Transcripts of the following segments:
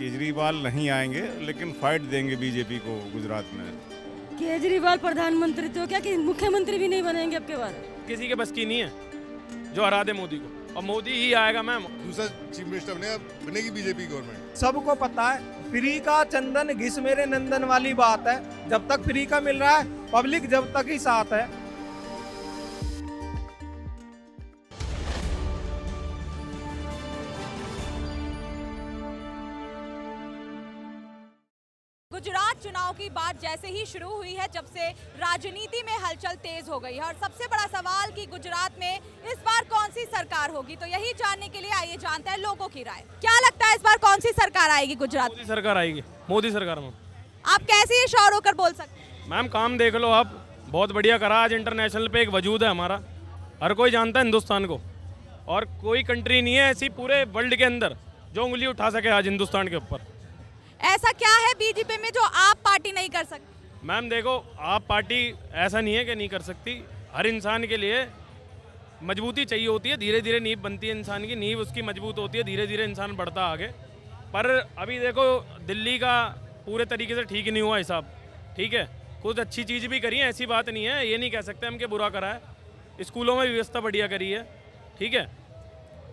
केजरीवाल नहीं आएंगे, लेकिन फाइट देंगे बीजेपी को गुजरात में। केजरीवाल प्रधानमंत्री तो क्या कि मुख्यमंत्री भी नहीं बनेंगे अब के बाद। किसी के बस की नहीं है जो हरा दे मोदी को, और मोदी ही आएगा मैम। दूसरा चीफ मिनिस्टर बनेगी बीजेपी गवर्नमेंट। सबको पता है फ्री का चंदन घिस मेरे नंदन वाली बात है। जब तक फ्री का मिल रहा है, पब्लिक जब तक ही साथ है। गुजरात चुनाव की बात जैसे ही शुरू हुई है, जब से राजनीति में हलचल तेज हो गई है और सबसे बड़ा सवाल कि गुजरात में इस बार कौन सी सरकार होगी, तो यही जानने के लिए आइए जानते हैं लोगों की राय। क्या लगता है इस बार कौन सी सरकार आएगी गुजरात? मोदी सरकार आएगी, मोदी सरकार मैम। आप कैसे ये श्योर होकर बोल सकते हैं? मैम काम देख लो आप, बहुत बढ़िया करा। आज इंटरनेशनल पे एक वजूद है हमारा, हर कोई जानता है हिंदुस्तान को, और कोई कंट्री नहीं है ऐसी पूरे वर्ल्ड के अंदर जो उंगली उठा सके आज हिंदुस्तान के ऊपर। ऐसा क्या है बीजेपी में जो आप पार्टी नहीं कर सकती? मैम देखो, आप पार्टी ऐसा नहीं है कि नहीं कर सकती। हर इंसान के लिए मजबूती चाहिए होती है, धीरे धीरे नींव बनती है इंसान की, नींव उसकी मजबूत होती है, धीरे धीरे इंसान बढ़ता आगे। पर अभी देखो दिल्ली का पूरे तरीके से ठीक नहीं हुआ हिसाब, ठीक है। कुछ अच्छी चीज़ भी करी है, ऐसी बात नहीं है, ये नहीं कह सकते हम कि बुरा करा है। स्कूलों में व्यवस्था बढ़िया करी है, ठीक है,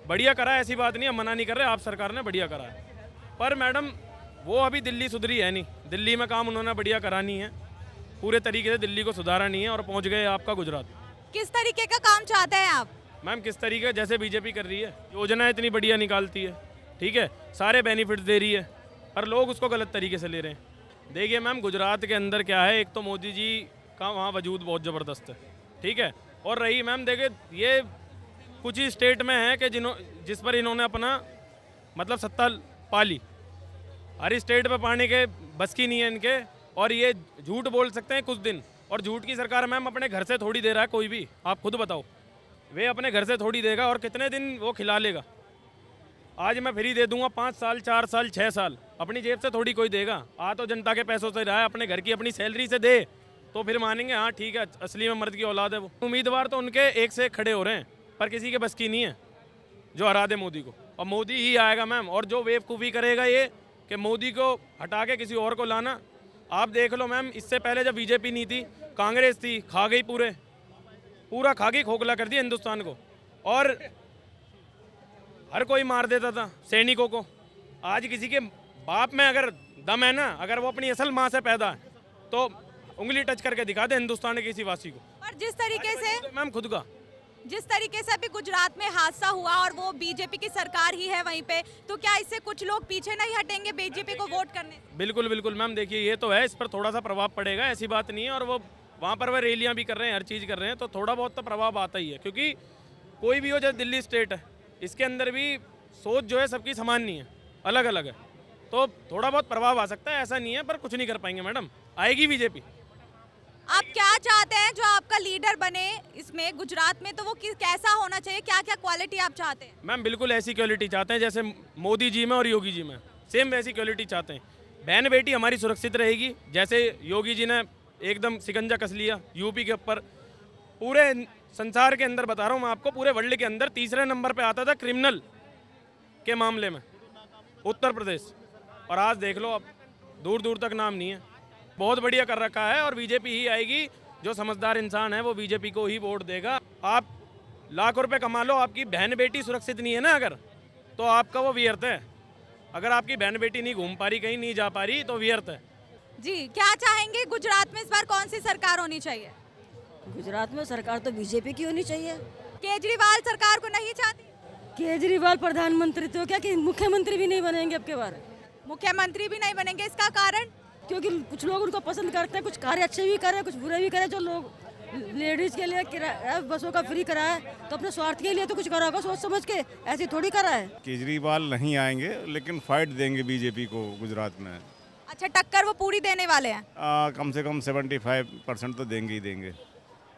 बढ़िया करा है, ऐसी बात नहीं है, मना नहीं कर रहे, आप सरकार ने बढ़िया करा है। पर मैडम वो अभी दिल्ली सुधरी है नहीं, दिल्ली में काम उन्होंने बढ़िया करा नहीं है, पूरे तरीके से दिल्ली को सुधारा नहीं है, और पहुंच गए आपका गुजरात। किस तरीके का काम चाहते हैं आप? मैम किस तरीके, जैसे बीजेपी कर रही है, योजना इतनी बढ़िया निकालती है, ठीक है, सारे बेनिफिट्स दे रही है, पर लोग उसको गलत तरीके से ले रहे हैं। देखिए मैम, गुजरात के अंदर क्या है, एक तो मोदी जी का वहाँ वजूद बहुत ज़बरदस्त है, ठीक है, और रही मैम देखिए ये कुछ ही स्टेट में है कि जिस पर इन्होंने अपना मतलब सत्ता पा ली। हर स्टेट पे पाने के बस की नहीं है इनके, और ये झूठ बोल सकते हैं कुछ दिन, और झूठ की सरकार मैम अपने घर से थोड़ी दे रहा है कोई भी, आप खुद बताओ, वे अपने घर से थोड़ी देगा, और कितने दिन वो खिला लेगा। आज मैं फ्री दे दूंगा 5 साल 4 साल 6 साल, अपनी जेब से थोड़ी कोई देगा। आ तो जनता के पैसों से रहा है, अपने घर की अपनी सैलरी से दे तो फिर मानेंगे हाँ ठीक है, असली में मर्द की औलाद है वो। उम्मीदवार तो उनके एक से एक खड़े हो रहे हैं, पर किसी के बस की नहीं है जो हरा दे मोदी को, और मोदी ही आएगा मैम। और जो बेवकूफ़ी करेगा ये कि मोदी को हटा के किसी और को लाना, आप देख लो मैम, इससे पहले जब बीजेपी नहीं थी, कांग्रेस थी, खा गई, पूरा खा गई, खोखला कर दिया हिंदुस्तान को, और हर कोई मार देता था सैनिकों को। आज किसी के बाप में अगर दम है ना, अगर वो अपनी असल माँ से पैदा है, तो उंगली टच करके दिखा दे हिंदुस्तान के किसी वासी को। और जिस तरीके से मैम खुद का जिस तरीके से अभी गुजरात में हादसा हुआ और वो बीजेपी की सरकार ही है वहीं पे, तो क्या इससे कुछ लोग पीछे नहीं हटेंगे बीजेपी को वोट करने? बिल्कुल बिल्कुल मैम, देखिए ये तो है, इस पर थोड़ा सा प्रभाव पड़ेगा, ऐसी बात नहीं है, और वो वहाँ पर वह रैलियाँ भी कर रहे हैं, हर चीज़ कर रहे हैं, तो थोड़ा बहुत तो प्रभाव आता ही है। क्योंकि कोई भी हो, जैसे दिल्ली स्टेट है, इसके अंदर भी सोच जो है सबकी समान नहीं है, अलग अलग है, तो थोड़ा बहुत प्रभाव आ सकता है, ऐसा नहीं है, पर कुछ नहीं कर पाएंगे मैडम, आएगी बीजेपी। आप क्या चाहते हैं जो आपका लीडर बने इसमें गुजरात में, तो वो कैसा होना चाहिए, क्या क्या क्वालिटी आप चाहते हैं? मैम बिल्कुल ऐसी क्वालिटी चाहते हैं जैसे मोदी जी में और योगी जी में, सेम वैसी क्वालिटी चाहते हैं। बहन बेटी हमारी सुरक्षित रहेगी, जैसे योगी जी ने एकदम शिकंजा कस लिया यूपी के ऊपर। पूरे संसार के अंदर बता रहा हूँ मैं आपको, पूरे वर्ल्ड के अंदर तीसरे नंबर पे आता था क्रिमिनल के मामले में उत्तर प्रदेश, और आज देख लो अब दूर दूर तक नाम नहीं है। बहुत बढ़िया कर रखा है, और बीजेपी ही आएगी। जो समझदार इंसान है वो बीजेपी को ही वोट देगा। आप लाख रुपए कमा लो, आपकी बहन बेटी सुरक्षित नहीं है ना अगर, तो आपका वो व्यर्थ है। अगर आपकी बहन बेटी नहीं घूम पा रही, कहीं नहीं जा पा रही, तो व्यर्थ है। जी, क्या चाहेंगे गुजरात में इस बार कौन सी सरकार होनी चाहिए? गुजरात में सरकार तो बीजेपी की होनी चाहिए। केजरीवाल सरकार को नहीं चाहती? केजरीवाल प्रधानमंत्री तो क्या कि मुख्यमंत्री भी नहीं बनेंगे अब के बार। मुख्यमंत्री भी नहीं बनेंगे, इसका कारण? क्योंकि कुछ लोग उनको पसंद करते हैं, कुछ कार्य अच्छे भी करे, कुछ बुरे भी करे। जो लोग लेडीज के लिए बसों का फ्री करा है, तो अपने स्वार्थ के लिए तो कुछ करा होगा सोच समझ के, ऐसे थोड़ी करा है। केजरीवाल नहीं आएंगे, लेकिन फाइट देंगे बीजेपी को गुजरात में। अच्छा, टक्कर वो पूरी देने वाले हैं? कम से कम 75% तो देंगे ही देंगे।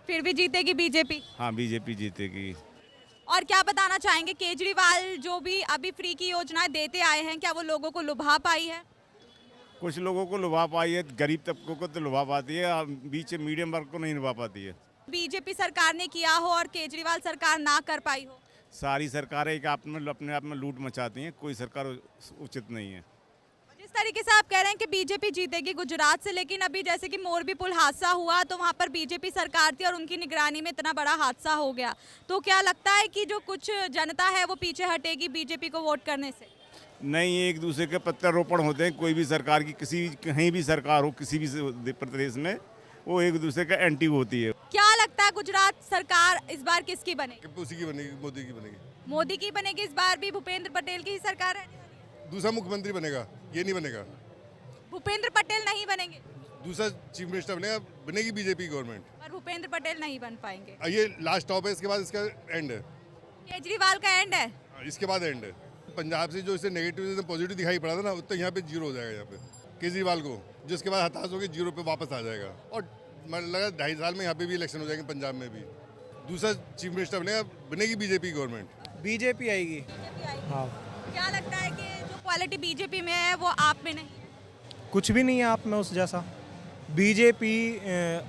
फिर भी जीतेगी बीजेपी? हाँ, बीजेपी जीतेगी। और क्या बताना चाहेंगे, केजरीवाल जो भी अभी फ्री की योजनाएं देते आए हैं, क्या वो लोगों को लुभा पाई है? कुछ लोगों को लुभा पाई है, गरीब तबकों को तो लुभा पाती है, बीच मीडियम वर्ग को नहीं लुभा पाती है। बीजेपी सरकार ने किया हो और केजरीवाल सरकार ना कर पाई हो? सारी सरकारें एक अपने आप में लूट मचाती हैं, कोई सरकार उचित नहीं है। जिस तरीके से आप कह रहे हैं कि बीजेपी जीतेगी गुजरात से, लेकिन अभी जैसे कि मोरबी पुल हादसा हुआ तो वहां पर बीजेपी सरकार थी और उनकी निगरानी में इतना बड़ा हादसा हो गया, तो क्या लगता है कि जो कुछ जनता है वो पीछे हटेगी बीजेपी को वोट करने से? नहीं, एक दूसरे के प्रत्यारोपण होते हैं। कोई भी सरकार की कहीं भी सरकार हो किसी भी प्रदेश में, वो एक दूसरे का एंटी होती है। क्या लगता है गुजरात सरकार इस बार किसकी बनेगी? उसी की बनेगी, मोदी की बनेगी। मोदी की बनेगी इस बार भी? भूपेंद्र पटेल की ही सरकार है? दूसरा मुख्यमंत्री बनेगा, ये नहीं बनेगा। भूपेंद्र पटेल नहीं बनेंगे दूसरा चीफ मिनिस्टर बनेगा, बनेगी बीजेपी गवर्नमेंट। और भूपेंद्र पटेल नहीं बन पाएंगे। ये लास्ट स्टॉप है, इसके बाद इसका एंड है। केजरीवाल का एंड है? इसके बाद एंड है। पंजाब से जो इसे नेगेटिव पॉजिटिव दिखाई पड़ा था ना, उतना यहाँ पे जीरो हो जाएगा। यहाँ पे केजरीवाल को जिसके बाद हताश होकर जीरो पे वापस आ जाएगा। और मुझे लगा 2.5 साल में यहाँ पे भी इलेक्शन हो जाएंगे, पंजाब में भी। दूसरा चीफ मिनिस्टर बनेगा, बनेगी बीजेपी गवर्नमेंट। बीजेपी आएगी। हाँ। क्या लगता है कि जो क्वालिटी बीजेपी में है वो आप में नहीं? कुछ भी नहीं है आप में उस जैसा। बीजेपी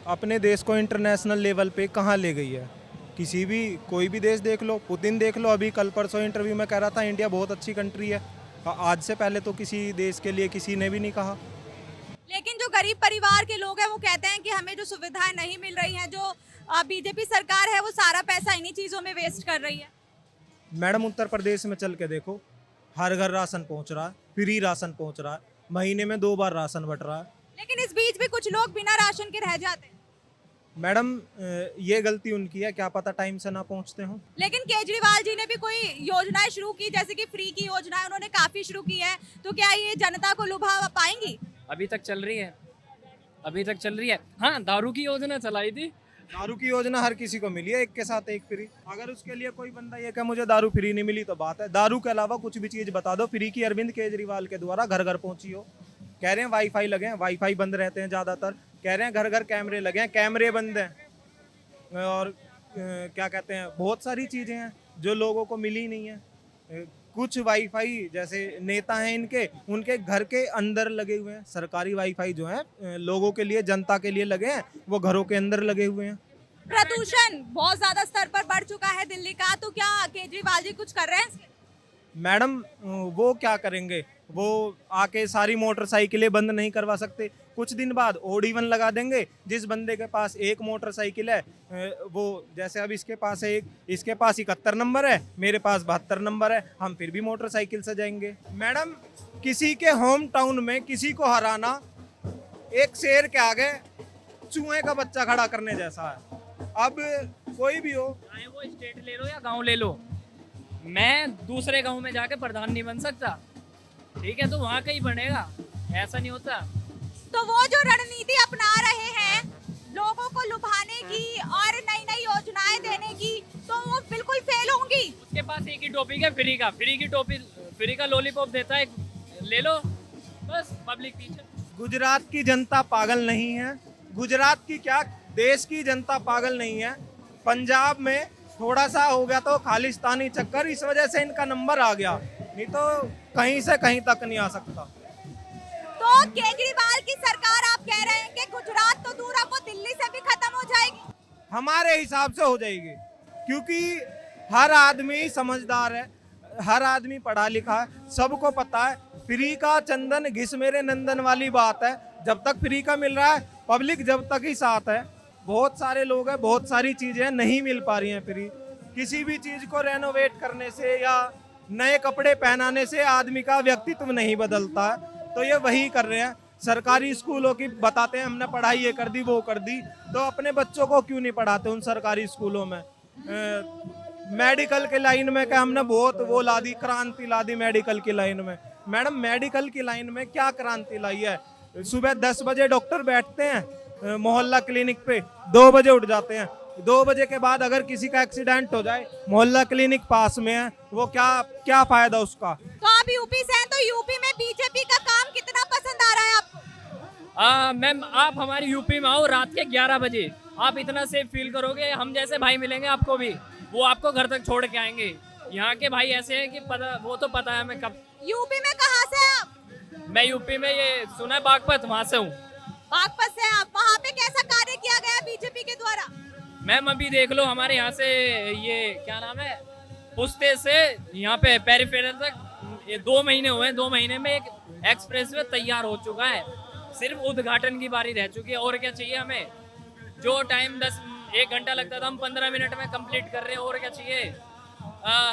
अपने देश को इंटरनेशनल लेवल पे कहाँ ले गई है? किसी भी कोई भी देश देख लो, पुतिन देख लो। अभी कल परसों इंटरव्यू में कह रहा था इंडिया बहुत अच्छी कंट्री है। आज से पहले तो किसी देश के लिए किसी ने भी नहीं कहा। लेकिन जो गरीब परिवार के लोग हैं वो कहते हैं कि हमें जो सुविधाएं नहीं मिल रही हैं, जो बीजेपी सरकार है वो सारा पैसा इन्हीं चीजों में वेस्ट कर रही है। मैडम उत्तर प्रदेश में चल के देखो, हर घर राशन पहुंच रहा है, फ्री राशन पहुंच रहा है, महीने में 2 बार राशन बट रहा है। लेकिन इस बीच भी कुछ लोग बिना राशन के रह जाते हैं। मैडम ये गलती उनकी है, क्या पता टाइम से ना पहुंचते हो। लेकिन केजरीवाल जी ने भी कोई योजनाएं शुरू की, जैसे कि फ्री की योजनाएं उन्होंने काफी शुरू की है, तो क्या ये जनता को लुभा पाएंगी? अभी तक चल रही है, अभी तक चल रही है। हाँ, दारू की योजना चलाई थी। दारू की योजना हर किसी को मिली है, एक के साथ एक फ्री। अगर उसके लिए कोई बंदा ये कहे मुझे दारू फ्री नहीं मिली तो बात है। दारू के अलावा कुछ भी चीज बता दो फ्री की, अरविंद केजरीवाल के द्वारा घर घर पहुंची हो। कह रहे हैं वाईफाई लगे हैं, वाईफाई बंद रहते हैं ज्यादातर। कह रहे हैं घर घर कैमरे लगे हैं, कैमरे बंद हैं। और क्या कहते हैं, बहुत सारी चीजें हैं जो लोगों को मिली नहीं है। कुछ वाईफाई जैसे नेता हैं इनके, उनके घर के अंदर लगे हुए हैं। सरकारी वाईफाई जो है लोगों के लिए, जनता के लिए लगे हैं, वो घरों के अंदर लगे हुए हैं। प्रदूषण बहुत ज्यादा स्तर पर बढ़ चुका है दिल्ली का, तो क्या केजरीवाल जी कुछ कर रहे हैं? मैडम वो क्या करेंगे? वो आके सारी मोटरसाइकिलें बंद नहीं करवा सकते। कुछ दिन बाद OD1 लगा देंगे। जिस बंदे के पास एक मोटरसाइकिल है, वो जैसे अब इसके पास है एक, इसके पास 71 नंबर है, मेरे पास 72 नंबर है, हम फिर भी मोटरसाइकिल से जाएंगे। मैडम किसी के होम टाउन में किसी को हराना एक शेर के आगे चूहे का बच्चा खड़ा करने जैसा है। अब कोई भी हो, चाहे वो स्टेट ले लो या गांव ले लो, मैं दूसरे गांव में जाके प्रधान नहीं बन सकता, ठीक है? तो वहाँ कहीं बनेगा, ऐसा नहीं होता। तो वो जो रणनीति अपना रहे हैं लोगों को लुभाने की और नई नई योजनाएं देने की, तो वो बिल्कुल फेल होंगी। उसके पास एक ही टॉपिक है, फ्री का। फ्री की टॉपिक, फ्री का लॉलीपॉप देता है, ले लो, बस पब्लिक पीछे। गुजरात की जनता पागल नहीं है। गुजरात की क्या, देश की जनता पागल नहीं है। पंजाब में थोड़ा सा हो गया तो खालिस्तानी चक्कर, इस वजह से इनका नंबर आ गया, नहीं तो कहीं से कहीं तक नहीं आ सकता। तो केजरीवाल की सरकार आप कह रहे हैं कि गुजरात तो दूर, आपको दिल्ली से भी खत्म हो जाएगी? हमारे हिसाब से हो जाएगी, क्योंकि हर आदमी समझदार है, हर आदमी पढ़ा लिखा है, सबको पता है फ्री का चंदन घिस मेरे नंदन वाली बात है। जब तक फ्री का मिल रहा है, पब्लिक जब तक ही साथ है। बहुत सारे लोग हैं, बहुत सारी चीजें नहीं मिल पा रही हैं फ्री। किसी भी चीज को रेनोवेट करने से या नए कपड़े पहनाने से आदमी का व्यक्तित्व नहीं बदलता है। तो ये वही कर रहे हैं। सरकारी स्कूलों की बताते हैं हमने पढ़ाई ये कर दी वो कर दी, तो अपने बच्चों को क्यों नहीं पढ़ाते उन सरकारी स्कूलों में? मेडिकल के लाइन में क्या हमने बहुत वो ला दी, क्रांति ला दी मेडिकल की लाइन में। मैडम मेडिकल की लाइन में क्या क्रांति लाई है? सुबह 10 बजे डॉक्टर बैठते हैं मोहल्ला क्लिनिक पे, 2 बजे उठ जाते हैं। 2 बजे के बाद अगर किसी का एक्सीडेंट हो जाए, मोहल्ला क्लिनिक पास में है, वो क्या फायदा उसका? तो आप यूपी से हैं, तो यूपी में बीजेपी का काम कितना पसंद आ रहा है आपको? मैम आप हमारी यूपी में आओ रात के 11 बजे, आप इतना सेफ फील करोगे। हम जैसे भाई मिलेंगे आपको भी, वो आपको घर तक छोड़ के आएंगे। यहाँ के भाई ऐसे हैं कि पता, वो तो पता है हमें कब। यूपी में कहाँ से हैं आप? मैं यूपी में ये सुना है बागपत, वहाँ से हूँ। बागपत से आप? वहाँ पे कैसा कार्य किया गया बीजेपी के द्वारा? मैम अभी देख लो, हमारे यहाँ से ये क्या नाम है, पुस्ते से यहाँ पे पेरीफेरल तक ये 2 महीने हुए हैं। 2 महीने में एक एक्सप्रेसवे तैयार हो चुका है, सिर्फ उद्घाटन की बारी रह चुकी है। और क्या चाहिए हमें? जो टाइम 1 घंटा लगता था हम 15 मिनट में कंप्लीट कर रहे हैं। और क्या चाहिए?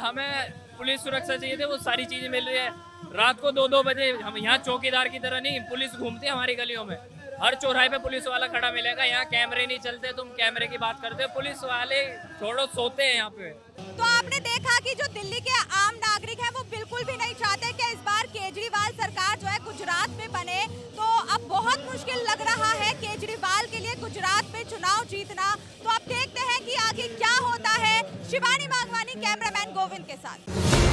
हमें पुलिस सुरक्षा चाहिए थे, वो सारी चीज़ें मिल रही है। रात को 2-2 बजे हम यहाँ चौकीदार की तरह नहीं, पुलिस घूमती है हमारी गलियों में, हर चौराहे पे पुलिस वाला खड़ा मिलेगा। यहाँ कैमरे नहीं चलते, तुम कैमरे की बात करते हो, पुलिस वाले छोड़ो सोते हैं यहाँ पे। तो आपने देखा कि जो दिल्ली के आम नागरिक हैं वो बिल्कुल भी नहीं चाहते कि इस बार केजरीवाल सरकार जो है गुजरात में बने। तो अब बहुत मुश्किल लग रहा है केजरीवाल के लिए गुजरात में चुनाव जीतना। तो अब देखते हैं कि आगे क्या होता है। शिवानी मांगवानी, कैमरामैन गोविंद के साथ।